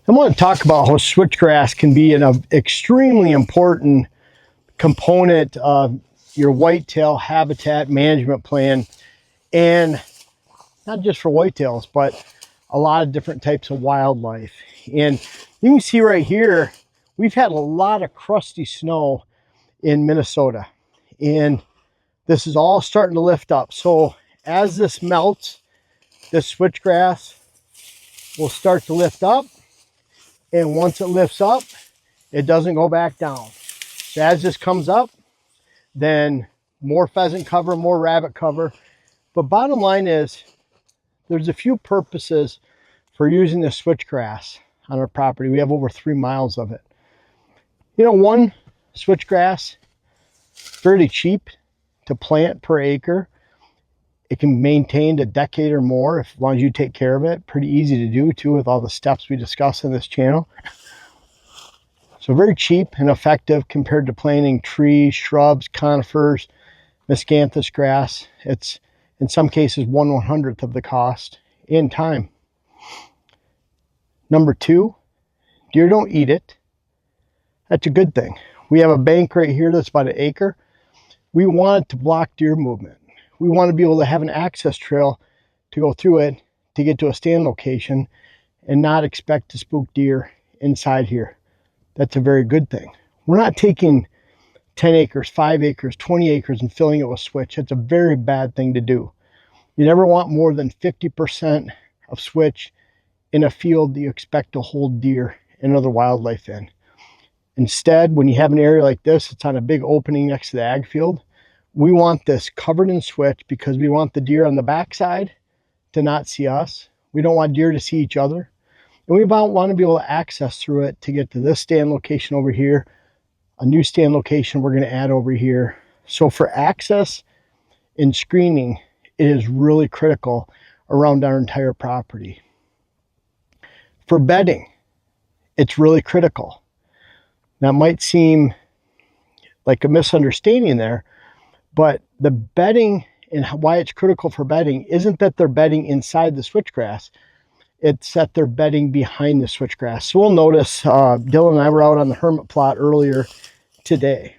I want to talk about how switchgrass can be an extremely important component of your whitetail habitat management plan, and not just for whitetails, but a lot of different types of wildlife. And you can see right here, we've had a lot of crusty snow in Minnesota, and this is all starting to lift up. So as this melts, this switchgrass will start to lift up, and once it lifts up, it doesn't go back down. So as this comes up, then more pheasant cover, more rabbit cover. But bottom line is, there's a few purposes for using the switchgrass on our property. We have over 3 miles of it. You know, one, switchgrass, fairly cheap to plant per acre. It can be maintained a decade or more as long as you take care of it. Pretty easy to do too, with all the steps we discuss in this channel. So very cheap and effective compared to planting trees, shrubs, conifers, miscanthus grass. It's in some cases 1/100th of the cost in time. Number two, deer don't eat it. That's a good thing. We have a bank right here that's about 1 acre. We want it to block deer movement. We want to be able to have an access trail to go through it to get to a stand location and not expect to spook deer inside here. That's a very good thing. We're not taking 10 acres, 5 acres, 20 acres and filling it with switch. It's a very bad thing to do. You never want more than 50% of switch in a field that you expect to hold deer and other wildlife in. Instead, when you have an area like this, it's on a big opening next to the ag field. We want this covered in switch because we want the deer on the backside to not see us. We don't want deer to see each other. And we want to be able to access through it to get to this stand location over here, a new stand location we're going to add over here. So for access and screening, it is really critical around our entire property. For bedding, it's really critical. That might seem like a misunderstanding there, but the bedding and why it's critical for bedding isn't that they're bedding inside the switchgrass. It's that they're bedding behind the switchgrass. So we'll notice, Dylan and I were out on the hermit plot earlier today,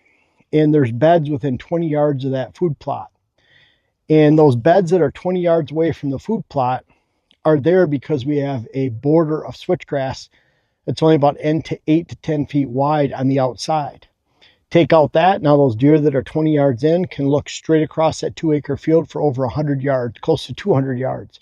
and there's beds within 20 yards of that food plot. And those beds that are 20 yards away from the food plot are there because we have a border of switchgrass that's only about 8 to 10 feet wide on the outside. Take out that, now those deer that are 20 yards in can look straight across that 2-acre field for over 100 yards, close to 200 yards.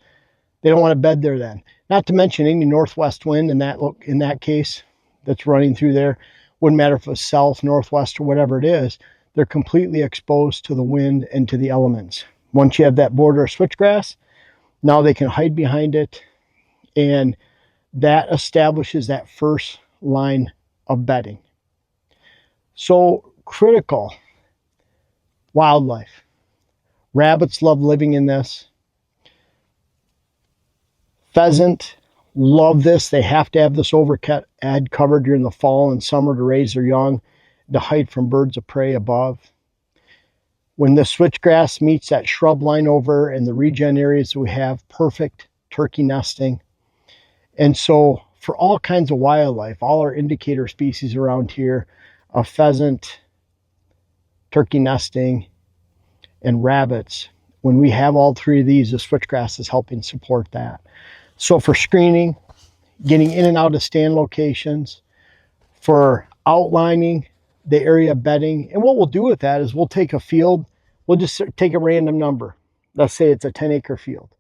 They don't want to bed there then. Not to mention any northwest wind in that case that's running through there. Wouldn't matter if it's south, northwest, or whatever it is. They're completely exposed to the wind and to the elements. Once you have that border of switchgrass, now they can hide behind it, and that establishes that first line of bedding. So critical wildlife. Rabbits love living in this. Pheasant love this. They have to have this overhead cover during the fall and summer to raise their young, to hide from birds of prey above. When the switchgrass meets that shrub line over in the regen areas, we have perfect turkey nesting. And so for all kinds of wildlife, all our indicator species around here of pheasant, turkey nesting, and rabbits, when we have all three of these, the switchgrass is helping support that. So for screening, getting in and out of stand locations, for outlining the area bedding, and what we'll do with that is we'll take a field, we'll just take a random number. Let's say it's a 10-acre field.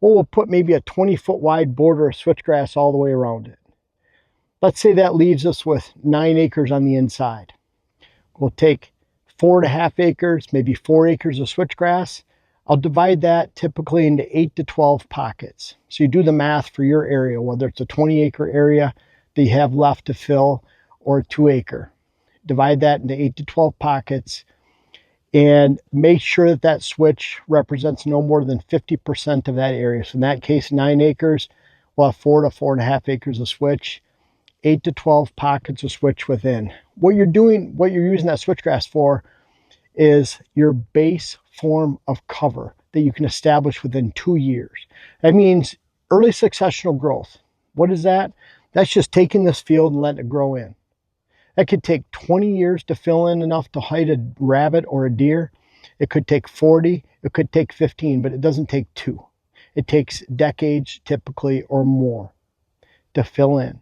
Well, we'll put maybe a 20-foot wide border of switchgrass all the way around it. Let's say that leaves us with 9 acres on the inside. We'll take 4.5 acres, maybe 4 acres of switchgrass. I'll divide that typically into 8 to 12 pockets. So you do the math for your area, whether it's a 20-acre area that you have left to fill or a 2-acre. Divide that into 8 to 12 pockets and make sure that that switch represents no more than 50% of that area. So in that case, 9 acres, we'll have 4 to 4.5 acres of switch, 8 to 12 pockets of switch within. What you're using that switchgrass for is your base form of cover that you can establish within 2 years. That means early successional growth. What is that? That's just taking this field and letting it grow in. That could take 20 years to fill in enough to hide a rabbit or a deer. It could take 40, it could take 15, but it doesn't take 2. It takes decades typically or more to fill in.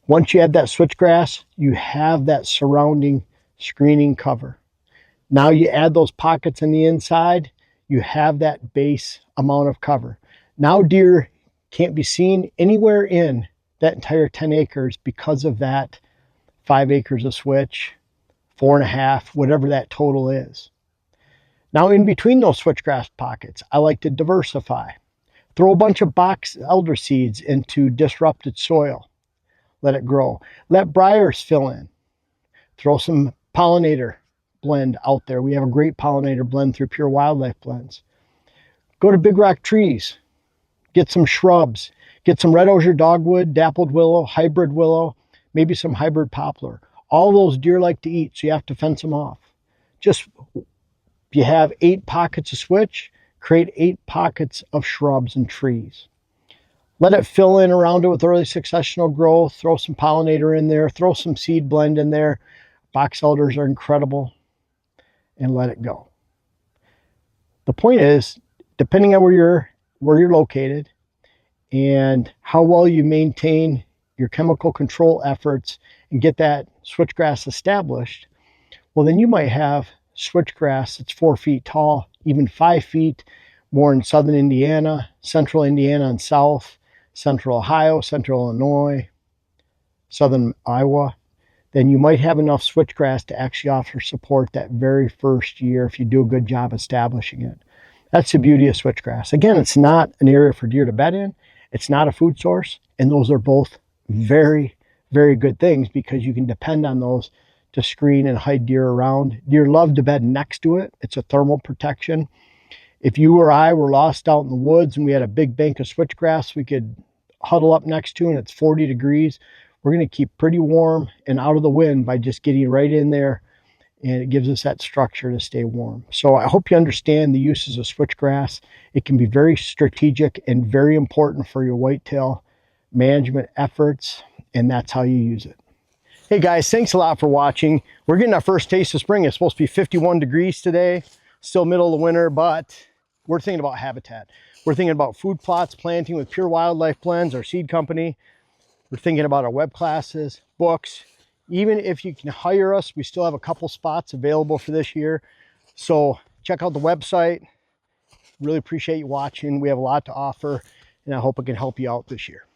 Once you add that switchgrass, you have that surrounding screening cover. Now you add those pockets on the inside, you have that base amount of cover. Now deer can't be seen anywhere in that entire 10 acres because of that 5 acres of switch, 4.5, whatever that total is. Now in between those switchgrass pockets, I like to diversify. Throw a bunch of box elder seeds into disrupted soil. Let it grow. Let briars fill in. Throw some pollinator blend out there. We have a great pollinator blend through Pure Wildlife Blends. Go to big rock trees. Get some shrubs. Get some red osier dogwood, dappled willow, hybrid willow, maybe some hybrid poplar. All those deer like to eat, so you have to fence them off. Just, if you have 8 pockets of switch, create 8 pockets of shrubs and trees. Let it fill in around it with early successional growth. Throw some pollinator in there. Throw some seed blend in there. Box elders are incredible. And let it go. The point is, depending on where you're located and how well you maintain your chemical control efforts and get that switchgrass established, well, then you might have switchgrass that's 4 feet tall, even 5 feet, more in southern Indiana, central Indiana and south, central Ohio, central Illinois, southern Iowa. Then you might have enough switchgrass to actually offer support that very first year if you do a good job establishing it. That's the beauty of switchgrass. Again, it's not an area for deer to bed in. It's not a food source. And those are both very, very good things because you can depend on those to screen and hide deer around. Deer love to bed next to it. It's a thermal protection. If you or I were lost out in the woods and we had a big bank of switchgrass we could huddle up next to and it's 40 degrees, we're going to keep pretty warm and out of the wind by just getting right in there, and it gives us that structure to stay warm. So I hope you understand the uses of switchgrass. It can be very strategic and very important for your whitetail management efforts, and that's how you use it. Hey guys, thanks a lot for watching. We're getting our first taste of spring. It's supposed to be 51 degrees today, still middle of the winter, but we're thinking about habitat. We're thinking about food plots, planting with Pure Wildlife Blends, our seed company. We're thinking about our web classes, books. Even if you can hire us, we still have a couple spots available for this year. So check out the website. Really appreciate you watching. We have a lot to offer, and I hope it can help you out this year.